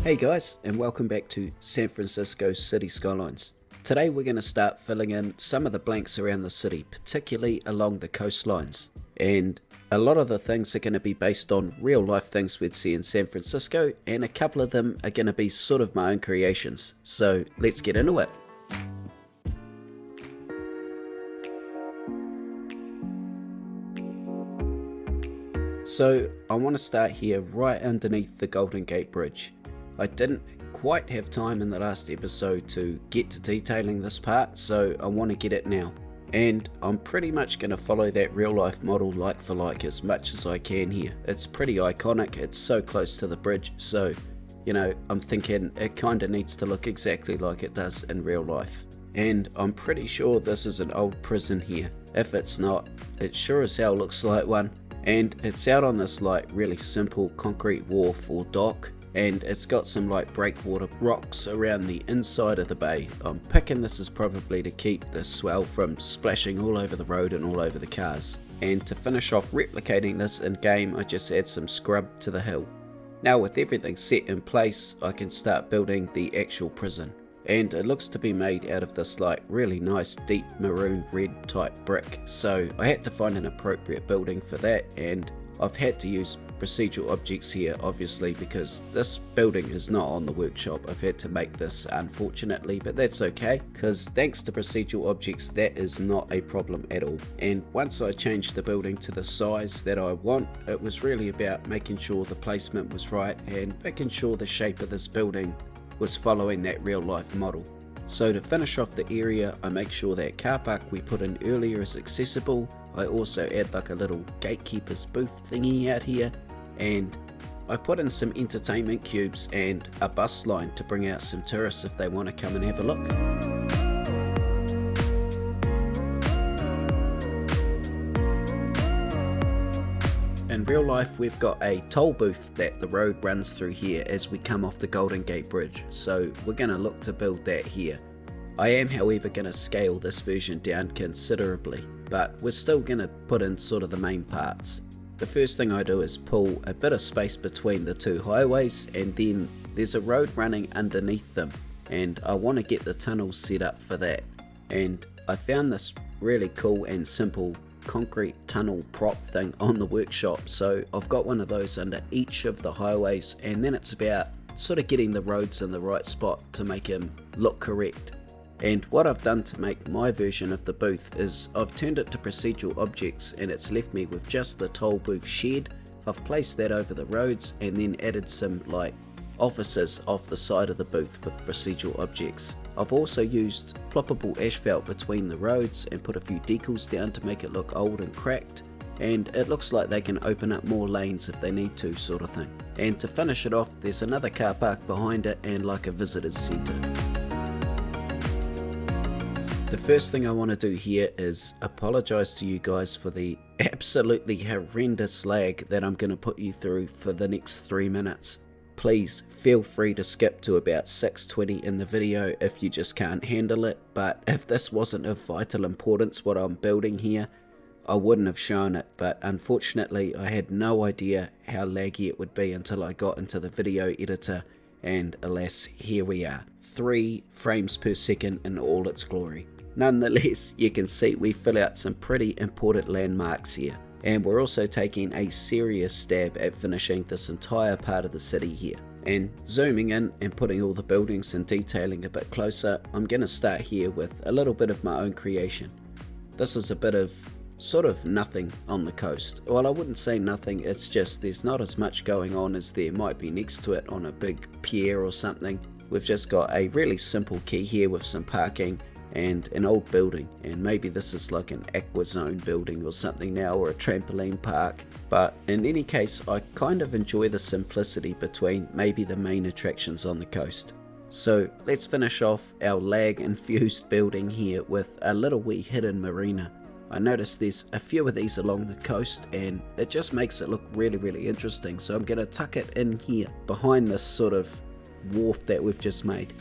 Hey guys, and welcome back to San Francisco City Skylines. Today we're going to start filling in some of the blanks around the city, particularly along the coastlines. And a lot of the things are going to be based on real life things we'd see in San Francisco, and a couple of them are going to be sort of my own creations. So let's get into it. So I want to start here right underneath the Golden Gate Bridge. I didn't quite have time in the last episode to get to detailing this part, so I want to get it now. And I'm pretty much going to follow that real life model like for like as much as I can here. It's pretty iconic, it's so close to the bridge, so I'm thinking it kind of needs to look exactly like it does in real life. And I'm pretty sure this is an old prison here. If it's not, it sure as hell looks like one. And it's out on this really simple concrete wharf or dock, and it's got some breakwater rocks around the inside of the bay. I'm picking this as probably to keep the swell from splashing all over the road and all over the cars. And to finish off replicating this in game, I just add some scrub to the hill. Now with everything set in place, I can start building the actual prison. And it looks to be made out of this really nice deep maroon red type brick, so I had to find an appropriate building for that, and I've had to use procedural objects here obviously because this building is not on the workshop. I've had to make this unfortunately, but that's okay because thanks to procedural objects that is not a problem at all. And once I changed the building to the size that I want, it was really about making sure the placement was right and making sure the shape of this building was following that real life model. So to finish off the area, I make sure that car park we put in earlier is accessible. I also add a little gatekeeper's booth thingy out here, and I put in some entertainment cubes and a bus line to bring out some tourists if they want to come and have a look. In real life, we've got a toll booth that the road runs through here as we come off the Golden Gate Bridge, so we're going to look to build that here. I am however going to scale this version down considerably, but we're still going to put in sort of the main parts. The first thing I do is pull a bit of space between the two highways, and then there's a road running underneath them, and I want to get the tunnels set up for that. And I found this really cool and simple concrete tunnel prop thing on the workshop, so I've got one of those under each of the highways, and then it's about sort of getting the roads in the right spot to make them look correct. And what I've done to make my version of the booth is I've turned it to procedural objects, and it's left me with just the toll booth shed. I've placed that over the roads and then added some offices off the side of the booth with procedural objects. I've also used ploppable asphalt between the roads and put a few decals down to make it look old and cracked, and it looks like they can open up more lanes if they need to, sort of thing. And to finish it off, there's another car park behind it and a visitor's centre. The first thing I want to do here is apologise to you guys for the absolutely horrendous lag that I'm going to put you through for the next 3 minutes. Please feel free to skip to about 6:20 in the video if you just can't handle it, but if this wasn't of vital importance what I'm building here, I wouldn't have shown it, but unfortunately I had no idea how laggy it would be until I got into the video editor, and alas, here we are, 3 frames per second in all its glory. Nonetheless, you can see we fill out some pretty important landmarks here. And we're also taking a serious stab at finishing this entire part of the city here. And zooming in and putting all the buildings and detailing a bit closer, I'm going to start here with a little bit of my own creation. This is a bit of sort of nothing on the coast. Well, I wouldn't say nothing, it's just there's not as much going on as there might be next to it on a big pier or something. We've just got a really simple quay here with some parking and an old building, and maybe this is an aqua zone building or something now, or a trampoline park, but in any case I kind of enjoy the simplicity between maybe the main attractions on the coast. So let's finish off our lag infused building here with a little wee hidden marina. I noticed there's a few of these along the coast and it just makes it look really interesting, so I'm going to tuck it in here behind this sort of wharf that we've just made.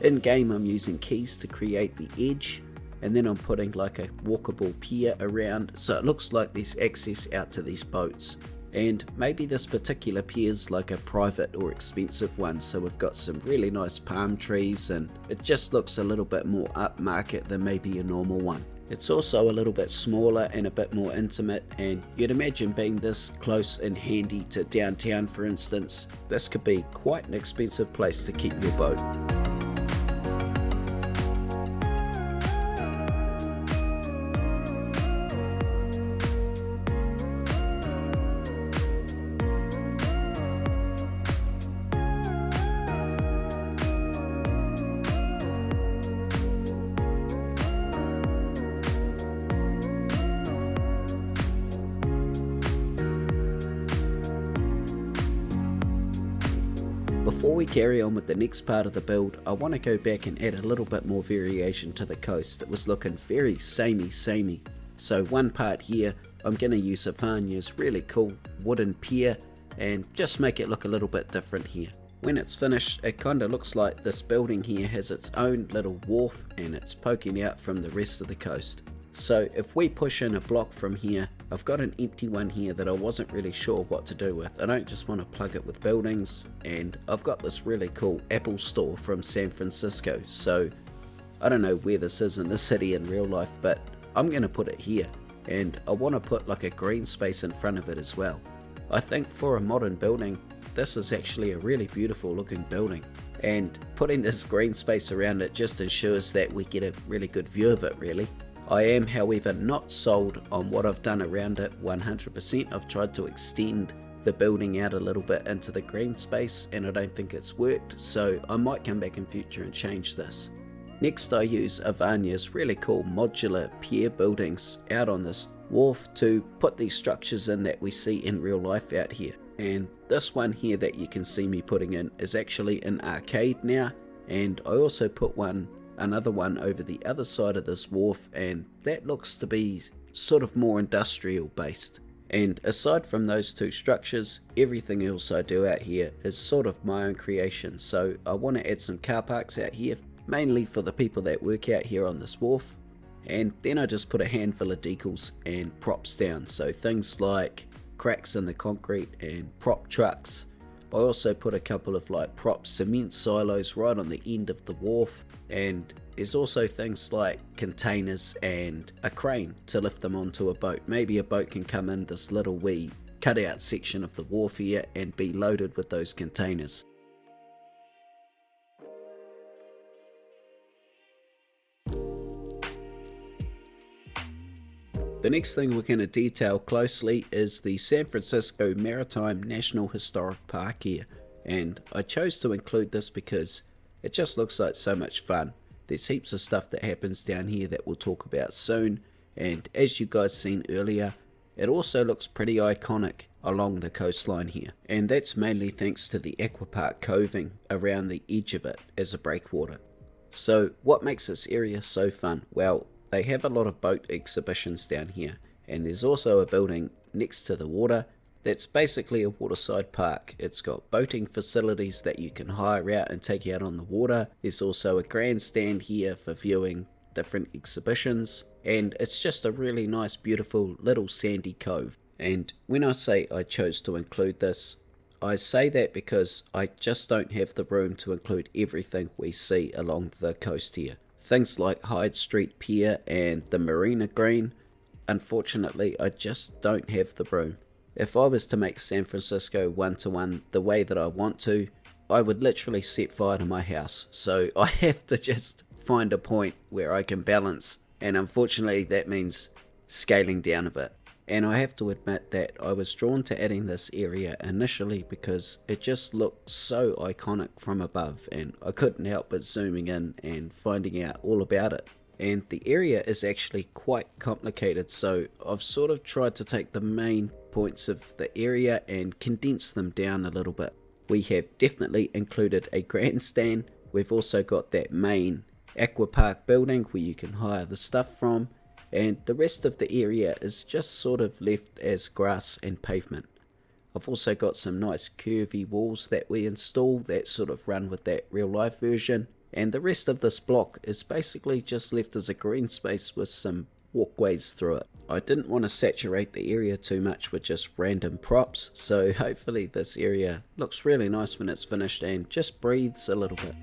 In game I'm using keys to create the edge, and then I'm putting a walkable pier around so it looks like there's access out to these boats. And maybe this particular pier is like a private or expensive one, so we've got some really nice palm trees and it just looks a little bit more upmarket than maybe a normal one. It's also a little bit smaller and a bit more intimate, and you'd imagine being this close and handy to downtown, for instance, this could be quite an expensive place to keep your boat. Before we carry on with the next part of the build, I want to go back and add a little bit more variation to the coast. It was looking very samey. So one part here, I'm going to use Oceania's really cool wooden pier and just make it look a little bit different here. When it's finished, it kind of looks like this building here has its own little wharf and it's poking out from the rest of the coast. So if we push in a block from here, I've got an empty one here that I wasn't really sure what to do with. I don't just want to plug it with buildings, and I've got this really cool Apple store from San Francisco. So I don't know where this is in the city in real life, but I'm going to put it here, and I want to put like a green space in front of it as well. I think for a modern building, this is actually a really beautiful looking building, and putting this green space around it just ensures that we get a really good view of it really. I am, however, not sold on what I've done around it 100%. I've tried to extend the building out a little bit into the green space and I don't think it's worked, so I might come back in future and change this. Next, I use Oceania's really cool modular pier buildings out on this wharf to put these structures in that we see in real life out here. And this one here that you can see me putting in is actually an arcade now, and I also put another one over the other side of this wharf, and that looks to be sort of more industrial based. And aside from those two structures, everything else I do out here is sort of my own creation. So I want to add some car parks out here, mainly for the people that work out here on this wharf, and then I just put a handful of decals and props down, so things like cracks in the concrete and prop trucks. I also put a couple of like prop cement silos right on the end of the wharf, and there's also things like containers and a crane to lift them onto a boat. Maybe a boat can come in this little wee cutout section of the wharf here and be loaded with those containers. The next thing we're going to detail closely is the San Francisco Maritime National Historic Park here, and I chose to include this because it just looks like so much fun. There's heaps of stuff that happens down here that we'll talk about soon, and as you guys seen earlier, it also looks pretty iconic along the coastline here, and that's mainly thanks to the aquapark coving around the edge of it as a breakwater. So what makes this area so fun? Well, they have a lot of boat exhibitions down here, and there's also a building next to the water that's basically a waterside park. It's got boating facilities that you can hire out and take out on the water. There's also a grandstand here for viewing different exhibitions, and it's just a really nice, beautiful little sandy cove. And when I say I chose to include this, I say that because I just don't have the room to include everything we see along the coast here. Things like Hyde Street Pier and the Marina Green, unfortunately I just don't have the room. If I was to make San Francisco one-to-one the way that I want to, I would literally set fire to my house. So I have to just find a point where I can balance, and unfortunately that means scaling down a bit. And I have to admit that I was drawn to adding this area initially because it just looked so iconic from above, and I couldn't help but zooming in and finding out all about it. And the area is actually quite complicated, so I've sort of tried to take the main points of the area and condense them down a little bit. We have definitely included a grandstand. We've also got that main aquapark building where you can hire the stuff from, and the rest of the area is just sort of left as grass and pavement. I've also got some nice curvy walls that we install that sort of run with that real life version, and the rest of this block is basically just left as a green space with some walkways through it. I didn't want to saturate the area too much with just random props, so hopefully this area looks really nice when it's finished and just breathes a little bit.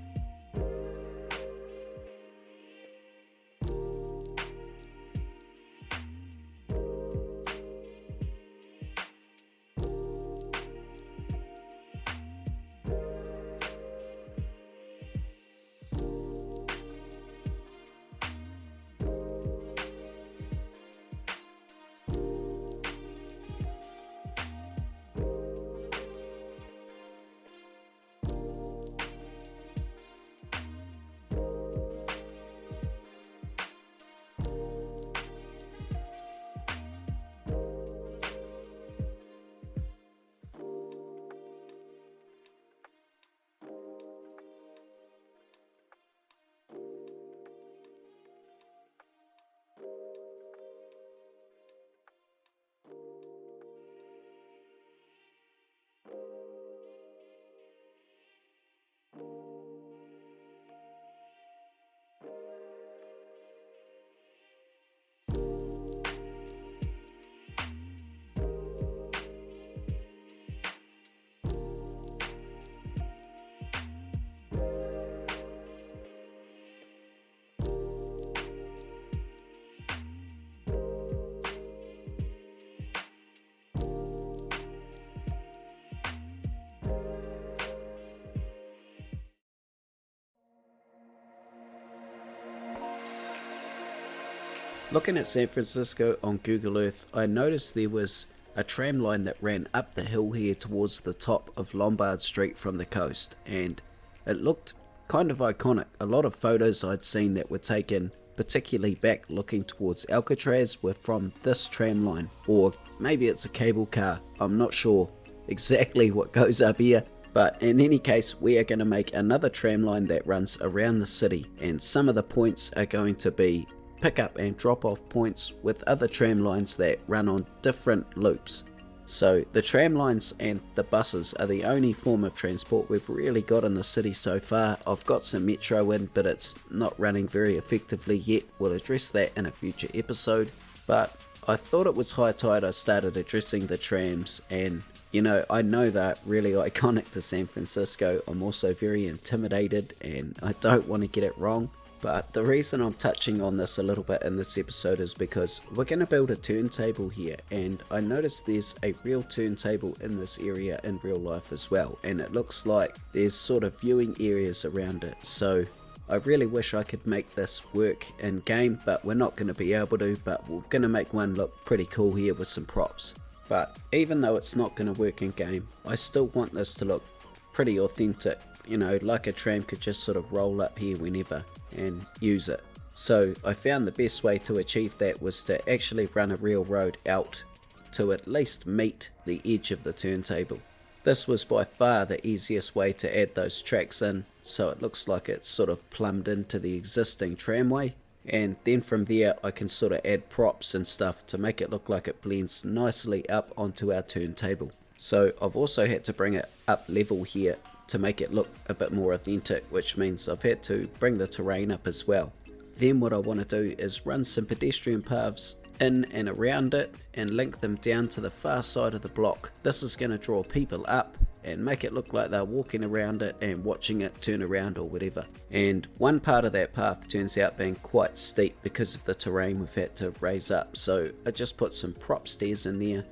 Looking at San Francisco on Google Earth, I noticed there was a tram line that ran up the hill here towards the top of Lombard Street from the coast, and it looked kind of iconic. A lot of photos I'd seen that were taken, particularly back looking towards Alcatraz, were from this tram line, or maybe it's a cable car. I'm not sure exactly what goes up here, but in any case, we are going to make another tram line that runs around the city, and some of the points are going to be pick up and drop off points with other tram lines that run on different loops. So the tram lines and the buses are the only form of transport we've really got in the city so far. I've got some metro in, but it's not running very effectively yet. We'll address that in a future episode, but I thought it was high tide I started addressing the trams, and you know, I know they're really iconic to San Francisco. I'm also very intimidated and I don't want to get it wrong. But the reason I'm touching on this a little bit in this episode is because we're going to build a turntable here, and I noticed there's a real turntable in this area in real life as well, and it looks like there's sort of viewing areas around it. So I really wish I could make this work in game, but we're not going to be able to, but we're going to make one look pretty cool here with some props. But even though it's not going to work in game, I still want this to look pretty authentic, you know, like a tram could just sort of roll up here whenever and use it. So I found the best way to achieve that was to actually run a real road out to at least meet the edge of the turntable. This was by far the easiest way to add those tracks in, so it looks like it's sort of plumbed into the existing tramway, and then from there I can sort of add props and stuff to make it look like it blends nicely up onto our turntable. So I've also had to bring it up level here to make it look a bit more authentic, which means I've had to bring the terrain up as well. Then what I want to do is run some pedestrian paths in and around it and link them down to the far side of the block. This is going to draw people up and make it look like they're walking around it and watching it turn around or whatever. And one part of that path turns out being quite steep because of the terrain we've had to raise up, so I just put some prop stairs in there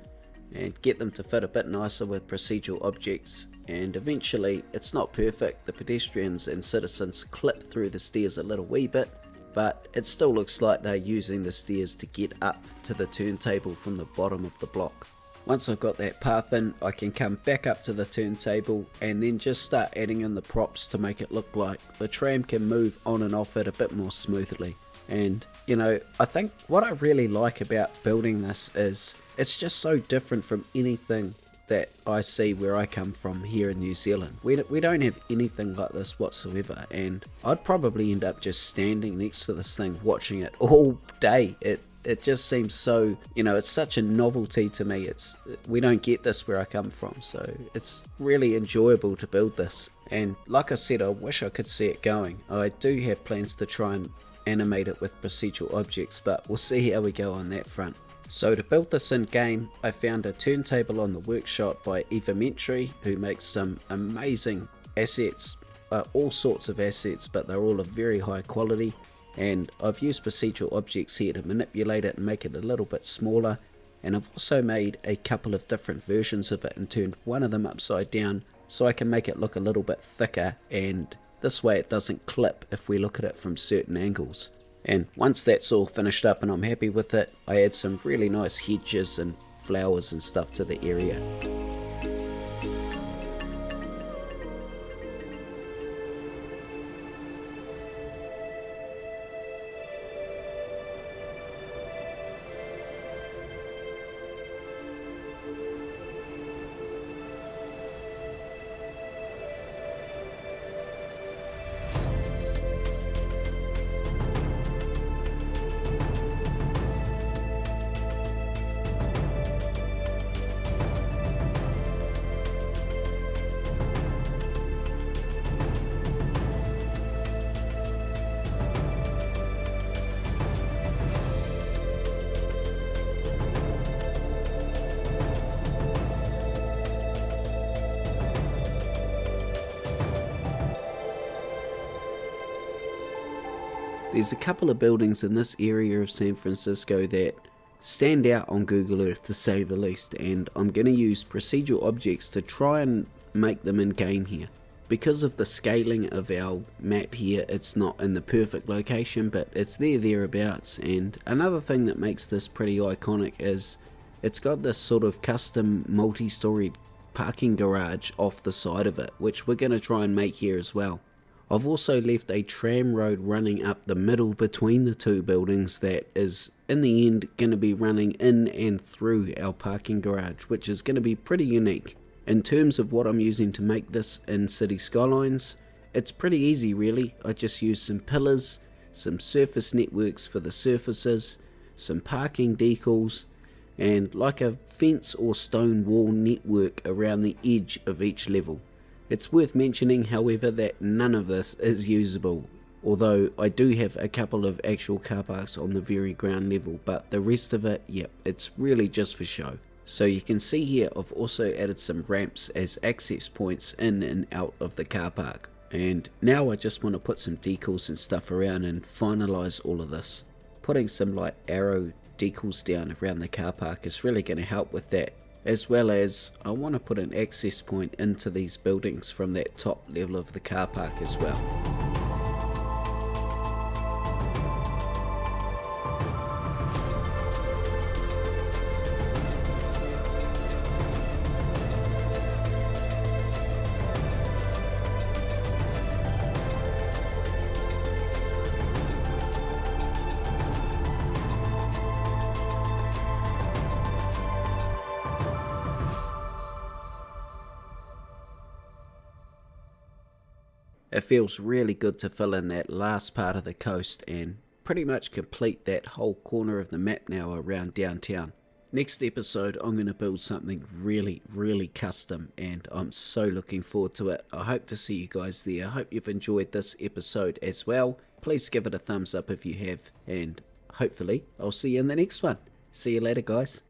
and get them to fit a bit nicer with procedural objects. And eventually, it's not perfect, the pedestrians and citizens clip through the stairs a little wee bit, but it still looks like they're using the stairs to get up to the turntable from the bottom of the block. Once I've got that path in, I can come back up to the turntable and then just start adding in the props to make it look like the tram can move on and off it a bit more smoothly. And you know, I think what I really like about building this is it's just so different from anything that I see where I come from here in New Zealand. We don't have anything like this whatsoever, and I'd probably end up just standing next to this thing watching it all day. It just seems so, you know, it's such a novelty to me. We don't get this where I come from, so it's really enjoyable to build this. And like I said, I wish I could see it going. I do have plans to try and animate it with procedural objects, but we'll see how we go on that front. So to build this in game, I found a turntable on the workshop by Evametry, who makes some amazing assets, all sorts of assets, but they're all of very high quality, and I've used procedural objects here to manipulate it and make it a little bit smaller, and I've also made a couple of different versions of it and turned one of them upside down so I can make it look a little bit thicker, and this way it doesn't clip if we look at it from certain angles. And once that's all finished up and I'm happy with it, I add some really nice hedges and flowers and stuff to the area. There's a couple of buildings in this area of San Francisco that stand out on Google Earth, to say the least, and I'm going to use procedural objects to try and make them in game here. Because of the scaling of our map here, it's not in the perfect location, but it's thereabouts. And another thing that makes this pretty iconic is it's got this sort of custom multi-storied parking garage off the side of it, which we're going to try and make here as well. I've also left a tram road running up the middle between the two buildings that is in the end going to be running in and through our parking garage, which is going to be pretty unique. In terms of what I'm using to make this in City Skylines, it's pretty easy really. I just use some pillars, some surface networks for the surfaces, some parking decals, and like a fence or stone wall network around the edge of each level. It's worth mentioning, however, that none of this is usable, although I do have a couple of actual car parks on the very ground level, but the rest of it, yep, it's really just for show. So you can see here I've also added some ramps as access points in and out of the car park. And now I just want to put some decals and stuff around and finalize all of this. Putting some like arrow decals down around the car park is really going to help with that. As well as I want to put an access point into these buildings from that top level of the car park as well. It feels really good to fill in that last part of the coast and pretty much complete that whole corner of the map now around downtown. Next episode I'm going to build something really custom, and I'm so looking forward to it. I hope to see you guys there. I hope you've enjoyed this episode as well. Please give it a thumbs up if you have, and hopefully I'll see you in the next one. See you later guys.